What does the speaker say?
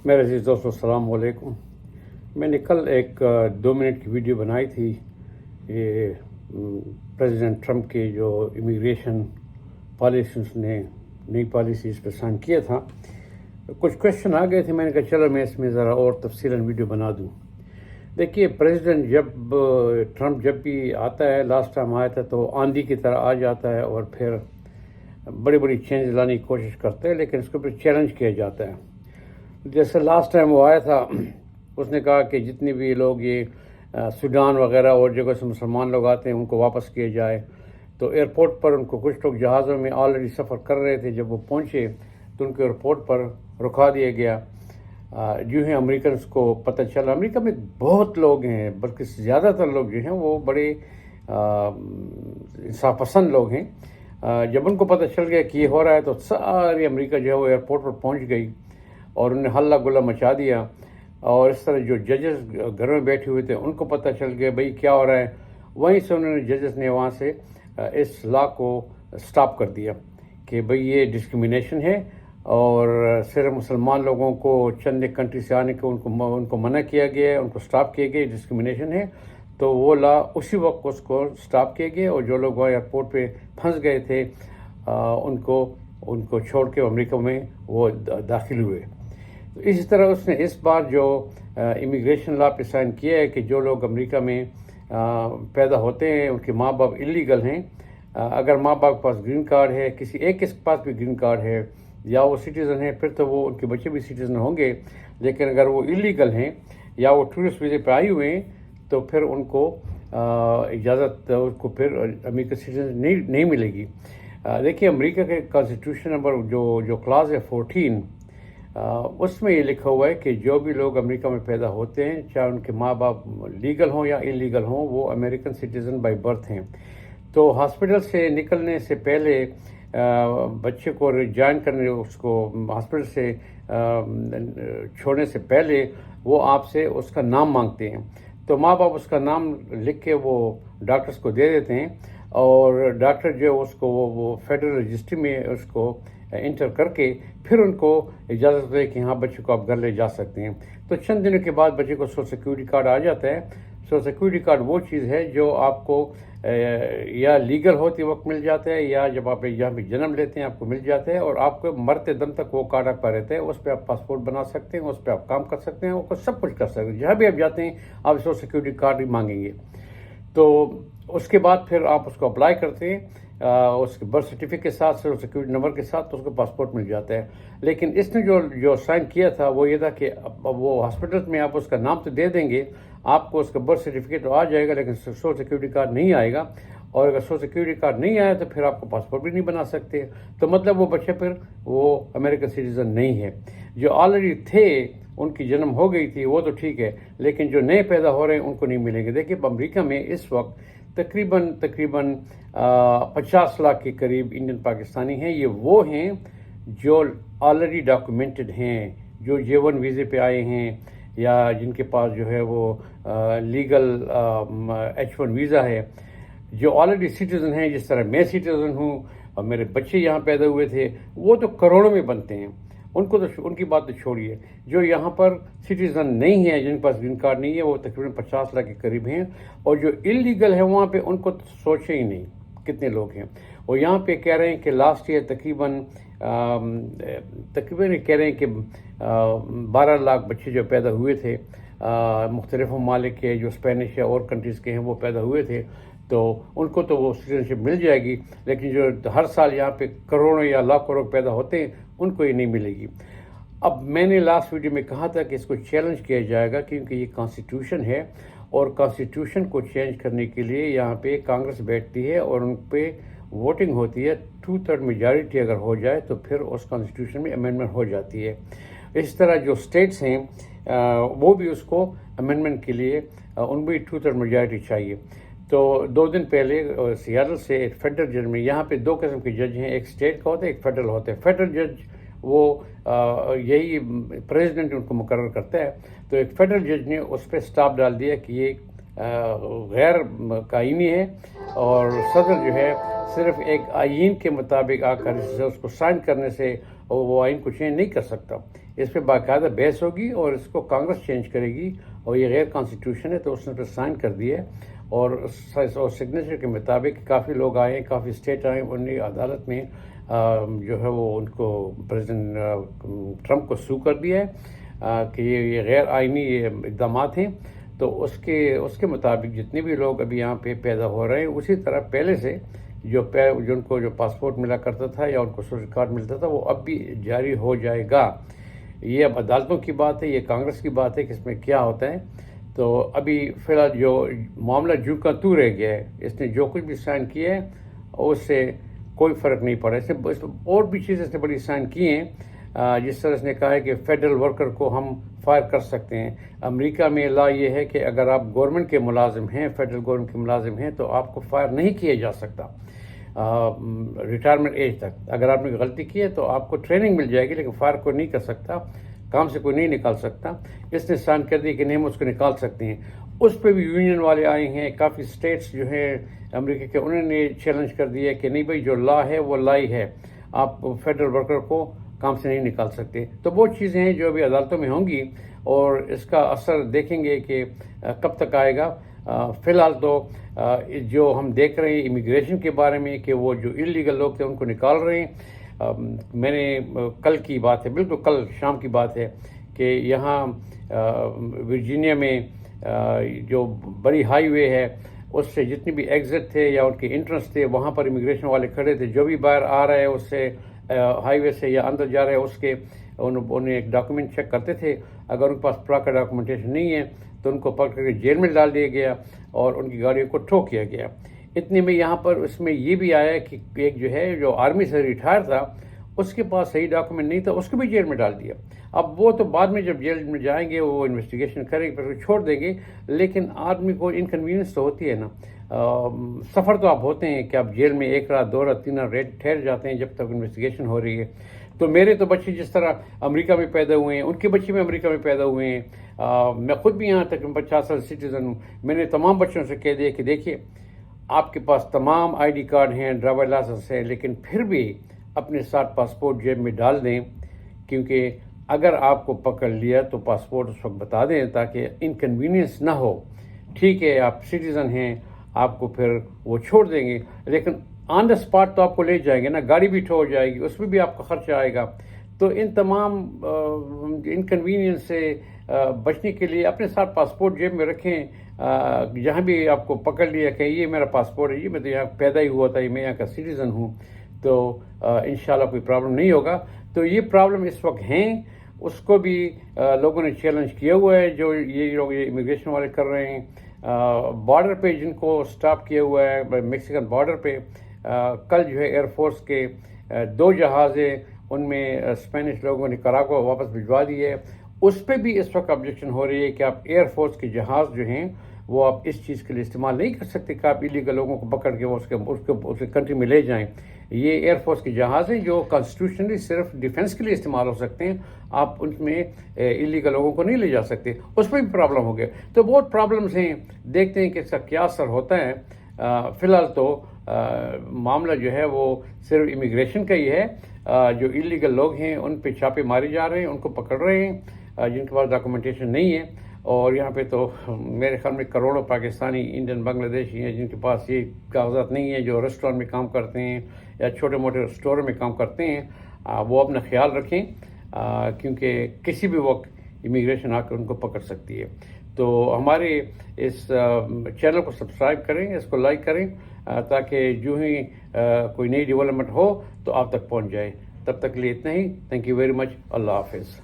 میرے عزیز دوستوں السلام علیکم. میں نے کل ایک 2 منٹ کی ویڈیو بنائی تھی. یہ پریزیڈنٹ ٹرمپ کے جو امیگریشن پالیسیز نے نئی پالیسیز پہ سائن کیا تھا. کچھ کوشچن آ گئے تھے. میں نے کہا چلو میں اس میں ذرا اور تفصیلاً ویڈیو بنا دوں. دیکھیے پریزیڈنٹ ٹرمپ جب بھی آتا ہے، لاسٹ ٹائم آیا تھا تو آندھی کی طرح آ جاتا ہے اور پھر بڑی بڑی چینج لانے کی کوشش کرتا ہے، لیکن اس کو پھر چیلنج کیا جاتا ہے. جیسے لاسٹ ٹائم وہ آیا تھا، اس نے کہا کہ جتنے بھی لوگ یہ سوڈان وغیرہ اور جگہ سے مسلمان لوگ آتے ہیں ان کو واپس کیے جائے. تو ایئرپورٹ پر ان کو کچھ لوگ جہازوں میں آلریڈی سفر کر رہے تھے، جب وہ پہنچے تو ان کو ایئرپورٹ پر رکا دیا گیا. جو ہیں امریکنس کو پتہ چلا، امریکہ میں بہت لوگ ہیں، بلکہ زیادہ تر لوگ جو ہیں وہ بڑے انصاف پسند لوگ ہیں. جب ان کو پتہ چل گیا کہ یہ ہو رہا ہے تو ساری امریکہ جو ہے وہ ایئرپورٹ پر پہنچ گئی اور انہیں ہلہ گلا مچا دیا. اور اس طرح جو ججز گھر میں بیٹھے ہوئے تھے ان کو پتہ چل گیا بھئی کیا ہو رہا ہے. وہیں سے انہوں نے ججز نے وہاں سے اس لا کو سٹاپ کر دیا کہ بھئی یہ ڈسکریمنیشن ہے، اور صرف مسلمان لوگوں کو چند ایک کنٹری سے آنے کو ان کو منع کیا گیا ہے، ان کو سٹاپ کیے گئے. ڈسکریمنیشن ہے تو وہ لا اسی وقت اس کو سٹاپ کیے گئے، اور جو لوگ وہاں ایئرپورٹ پہ پھنس گئے تھے ان کو چھوڑ کے امریکہ میں وہ داخل ہوئے. تو اسی طرح اس نے اس بار جو امیگریشن لا پہ سائن کیا ہے کہ جو لوگ امریکہ میں پیدا ہوتے ہیں ان کے ماں باپ انلیگل ہیں. اگر ماں باپ کے پاس گرین کارڈ ہے، کسی ایک کے پاس بھی گرین کارڈ ہے یا وہ سٹیزن ہیں، پھر تو وہ ان کے بچے بھی سٹیزن ہوں گے. لیکن اگر وہ انلیگل ہیں یا وہ ٹورسٹ ویزے پہ آئے ہوئے ہیں تو پھر ان کو اجازت، ان کو پھر امریکہ سٹیزن نہیں ملے گی. دیکھیے امریکہ کے کانسٹیٹیوشن نمبر جو کلاز ہے 14، اس میں یہ لکھا ہوا ہے کہ جو بھی لوگ امریکہ میں پیدا ہوتے ہیں، چاہے ان کے ماں باپ لیگل ہوں یا انلیگل ہوں، وہ امریکن سٹیزن بائی برتھ ہیں. تو ہاسپٹل سے نکلنے سے پہلے بچے کو جوائن کرنے، اس کو ہاسپٹل سے چھوڑنے سے پہلے وہ آپ سے اس کا نام مانگتے ہیں. تو ماں باپ اس کا نام لکھ کے وہ ڈاکٹرز کو دے دیتے ہیں، اور ڈاکٹر جو اس کو وہ فیڈرل رجسٹری میں اس کو انٹر کر کے پھر ان کو اجازت دے کہ ہاں بچے کو آپ گھر لے جا سکتے ہیں. تو چند دنوں کے بعد بچے کو سوشل سیکورٹی کارڈ آ جاتا ہے. سوشل سیکورٹی کارڈ وہ چیز ہے جو آپ کو یا لیگل ہوتے وقت مل جاتا ہے، یا جب آپ یہاں پہ جنم لیتے ہیں آپ کو مل جاتا ہے، اور آپ کو مرتے دم تک وہ کارڈ آپ کا رہتا ہے. اس پہ آپ پاسپورٹ بنا سکتے ہیں، اس پہ آپ کام کر سکتے ہیں، وہ سب کچھ کر سکتے ہیں. جہاں بھی آپ جاتے ہیں آپ سوشل سیکورٹی کارڈ ہی مانگیں گے. تو اس کے بعد پھر آپ اس کو اپلائی کرتے ہیں، اس کے برتھ سرٹیفکیٹ کے ساتھ، سوشل سیکورٹی نمبر کے ساتھ، تو اس کو پاسپورٹ مل جاتا ہے. لیکن اس نے جو سائن کیا تھا وہ یہ تھا کہ وہ ہاسپٹل میں آپ اس کا نام تو دے دیں گے، آپ کو اس کا برتھ سرٹیفکیٹ تو آ جائے گا، لیکن سوشل سیکورٹی کارڈ نہیں آئے گا. اور اگر سوشل سیکورٹی کارڈ نہیں آیا تو پھر آپ کو پاسپورٹ بھی نہیں بنا سکتے. تو مطلب وہ بچے پھر وہ امریکن سٹیزن نہیں ہے. جو آلریڈی تھے ان کی جنم ہو گئی تھی وہ تو ٹھیک ہے، لیکن جو نئے پیدا ہو رہے ہیں ان کو نہیں ملیں گے. دیکھیے امریکہ میں اس وقت تقریباً 50 لاکھ کے قریب انڈین پاکستانی ہیں. یہ وہ ہیں جو آلریڈی ڈاکومنٹڈ ہیں، جو J1 ویزے پہ آئے ہیں، یا جن کے پاس جو ہے وہ لیگل H1 ویزا ہے، جو آلریڈی سٹیزن ہیں. جس طرح میں سٹیزن ہوں اور میرے بچے یہاں پیدا ہوئے تھے، وہ تو کروڑوں میں بنتے ہیں. ان کی بات تو چھوڑیے. جو یہاں پر سٹیزن نہیں ہیں، جن کے پاس گرین کارڈ نہیں ہے، وہ تقریباً 50 لاکھ کے قریب ہیں. اور جو انلیگل ہیں وہاں پہ ان کو تو سوچے ہی نہیں کتنے لوگ ہیں. اور یہاں پہ کہہ رہے ہیں کہ لاسٹ ایئر تقریباً کہہ رہے ہیں کہ 12 لاکھ بچے جو پیدا ہوئے تھے مختلف ممالک کے، جو اسپینش یا اور کنٹریز کے ہیں وہ پیدا ہوئے تھے. تو ان کو تو وہ سٹیزن شپ مل جائے گی، لیکن جو ہر سال یہاں پہ کروڑوں یا لاکھ کروڑ پیدا ہوتے ہیں ان کو یہ نہیں ملے گی. اب میں نے لاسٹ ویڈیو میں کہا تھا کہ اس کو چیلنج کیا جائے گا، کیونکہ یہ کانسٹیٹیوشن ہے، اور کانسٹیٹیوشن کو چینج کرنے کے لیے یہاں پہ کانگریس بیٹھتی ہے اور ان پہ ووٹنگ ہوتی ہے. 2/3 میجارٹی اگر ہو جائے تو پھر اس کانسٹیٹیوشن میں امینڈمنٹ ہو جاتی ہے. اس طرح جو اسٹیٹس ہیں وہ بھی اس کو امینڈمنٹ کے لیے ان بھی 2/3 میجارٹی چاہیے. تو 2 دن پہلے سیاٹل سے ایک فیڈرل جج میں، یہاں پہ 2 قسم کے جج ہیں، ایک اسٹیٹ کا ہوتا ہے، ایک فیڈرل ہوتا ہے. فیڈرل جج وہ یہی پریزیڈنٹ ان کو مقرر کرتا ہے. تو ایک فیڈرل جج نے اس پہ سٹاپ ڈال دیا کہ یہ غیر قانونی ہے، اور صدر جو ہے صرف ایک آئین کے مطابق آ کر اس کو سائن کرنے سے اور وہ آئین کو چینج نہیں کر سکتا. اس پہ باقاعدہ بحث ہوگی اور اس کو کانگریس چینج کرے گی, اور یہ غیر کانسٹیٹیوشن ہے تو اس نے پہ سائن کر دیا ہے. اور سگنیچر کے مطابق کافی لوگ آئے ہیں, کافی اسٹیٹ آئے, انہوں نے عدالت میں جو ہے وہ ان کو پریزیڈنٹ ٹرمپ کو سو کر دیا ہے کہ یہ غیر آئینی اقدامات ہیں. تو اس کے مطابق جتنے بھی لوگ ابھی یہاں پہ پیدا ہو رہے ہیں اسی طرح پہلے سے جو ان کو جو پاسپورٹ ملا کرتا تھا یا ان کو سوشل کارڈ ملتا تھا وہ اب بھی جاری ہو جائے گا. یہ اب عدالتوں کی بات ہے, یہ کانگریس کی بات ہے کہ اس میں کیا ہوتا ہے. تو ابھی فی الحال جو معاملہ جو کا تو رہ گیا ہے, اس نے جو کچھ بھی سائن کیا ہے اس سے کوئی فرق نہیں پڑا. اس میں اور بھی چیزیں اس نے بڑی سائن کی ہیں, جس طرح اس نے کہا ہے کہ فیڈرل ورکر کو ہم فائر کر سکتے ہیں. امریکہ میں لا یہ ہے کہ اگر آپ گورنمنٹ کے ملازم ہیں, فیڈرل گورنمنٹ کے ملازم ہیں, تو آپ کو فائر نہیں کیا جا سکتا ریٹائرمنٹ ایج تک. اگر آپ نے غلطی کی ہے تو آپ کو ٹریننگ مل جائے گی, لیکن فائر کوئی نہیں کر سکتا, کام سے کوئی نہیں نکال سکتا. اس نے سائن کر دی کہ نہیں ہم اس کو نکال سکتے ہیں. اس پہ بھی یونین والے آئے ہیں, کافی اسٹیٹس جو ہیں امریکہ کے, انہوں نے چیلنج کر دیا کہ نہیں بھائی جو لا ہے وہ لا ہی ہے, آپ فیڈرل ورکر کو کام سے نہیں نکال سکتے. تو وہ چیزیں ہیں جو ابھی عدالتوں میں ہوں گی اور اس کا اثر دیکھیں گے کہ کب تک آئے گا. فی الحال تو جو ہم دیکھ رہے ہیں امیگریشن کے بارے میں کہ وہ جو انلیگل لوگ تھے ان کو نکال رہے ہیں. میں نے کل کی بات ہے, بالکل کل شام کی بات ہے, کہ یہاں ورجینیا میں جو بڑی ہائی وے ہے اس سے جتنی بھی ایگزٹ تھے یا ان کے انٹرنس تھے وہاں پر امیگریشن والے کھڑے تھے. جو بھی باہر آ رہا ہے اس سے ہائی وے سے یا اندر جا رہے ہیں اس کے انہیں ایک ڈاکومنٹ چیک کرتے تھے. اگر ان کے پاس پراپر ڈاکومنٹیشن نہیں ہے تو ان کو پکڑ کر کے جیل میں ڈال دیا گیا اور ان کی گاڑیوں کو ٹو کیا گیا. اتنے میں یہاں پر اس میں یہ بھی آیا کہ ایک جو ہے جو آرمی سے ریٹائر تھا اس کے پاس صحیح ڈاکومنٹ نہیں تھا, اس کو بھی جیل میں ڈال دیا. اب وہ تو بعد میں جب جیل میں جائیں گے وہ انویسٹیگیشن کریں گے پھر چھوڑ دیں گے, لیکن آدمی کو انکنوینئنس تو ہوتی ہے نا. سفر تو آپ ہوتے ہیں کہ آپ جیل میں 1 رات 2 رات 3 رات ٹھہر جاتے ہیں جب تک انویسٹیگیشن ہو رہی ہے. تو میرے تو بچے جس طرح امریکہ میں پیدا ہوئے ہیں ان کے بچے بھی امریکہ میں پیدا ہوئے ہیں. میں خود بھی یہاں تک 50 سال سٹیزن ہوں. میں نے تمام بچوں سے کہہ دیا کہ دیکھیے آپ کے پاس تمام آئی ڈی کارڈ ہیں, ڈرائیور لائسنس ہے, لیکن پھر بھی اپنے ساتھ پاسپورٹ جیب میں ڈال دیں, کیونکہ اگر آپ کو پکڑ لیا تو پاسپورٹ اس وقت بتا دیں تاکہ انکنوینئنس نہ ہو. ٹھیک ہے آپ سٹیزن ہیں, آپ کو پھر وہ چھوڑ دیں گے, لیکن آن دا اسپاٹ تو آپ کو لے جائیں گے نا, گاڑی بھی ٹو ہو جائے گی, اس میں بھی آپ کا خرچہ آئے گا. تو ان تمام انکنوینئنس سے بچنے کے لیے اپنے ساتھ پاسپورٹ جیب میں رکھیں. جہاں بھی آپ کو پکڑ لیا کہ یہ میرا پاسپورٹ ہے, یہ میں تو یہاں پیدا ہی ہوا تھا, یہ میں یہاں کا سٹیزن ہوں, تو انشاءاللہ کوئی پرابلم نہیں ہوگا. تو یہ پرابلم اس وقت ہیں, اس کو بھی لوگوں نے چیلنج کیا ہوا ہے جو یہ لوگ یہ امیگریشن والے کر رہے ہیں. بارڈر پہ جن کو سٹاپ کیا ہوا ہے میکسیکن بارڈر پہ, کل جو ہے ایئر فورس کے 2 جہاز ہیں, ان میں اسپینش لوگوں نے نکاراگوا واپس بھجوا دی ہے. اس پہ بھی اس وقت آبجیکشن ہو رہی ہے کہ آپ ایئر فورس کے جہاز جو ہیں وہ آپ اس چیز کے لیے استعمال نہیں کر سکتے کہ آپ انلیگل لوگوں کو پکڑ کے اس کے کنٹری میں لے جائیں. یہ ایئر فورس کے جہاز ہیں جو کانسٹیٹیوشنلی صرف ڈیفنس کے لیے استعمال ہو سکتے ہیں, آپ ان میں انلیگل لوگوں کو نہیں لے جا سکتے. اس میں بھی پرابلم ہو گیا. تو بہت پرابلمس ہیں, دیکھتے ہیں کہ اس کا کیا اثر ہوتا ہے. فی الحال تو معاملہ جو ہے وہ صرف امیگریشن کا ہی ہے. جو انلیگل لوگ ہیں ان پہ چھاپے مارے جا رہے ہیں, ان کو پکڑ رہے ہیں جن کے پاس ڈاکومنٹیشن نہیں ہے. اور یہاں پہ تو میرے خیال میں کروڑوں پاکستانی, انڈین, بنگلہ دیشی ہیں جن کے پاس یہ کاغذات نہیں ہیں, جو ریسٹورینٹ میں کام کرتے ہیں یا چھوٹے موٹے اسٹور میں کام کرتے ہیں. وہ اپنا خیال رکھیں کیونکہ کسی بھی وقت امیگریشن آ کر ان کو پکڑ سکتی ہے. تو ہمارے اس چینل کو سبسکرائب کریں, اس کو لائک کریں تاکہ جو ہی کوئی نئی ڈیولپمنٹ ہو تو آپ تک پہنچ جائے. تب تک کے لیے اتنا ہی. Thank you very much. اللہ حافظ.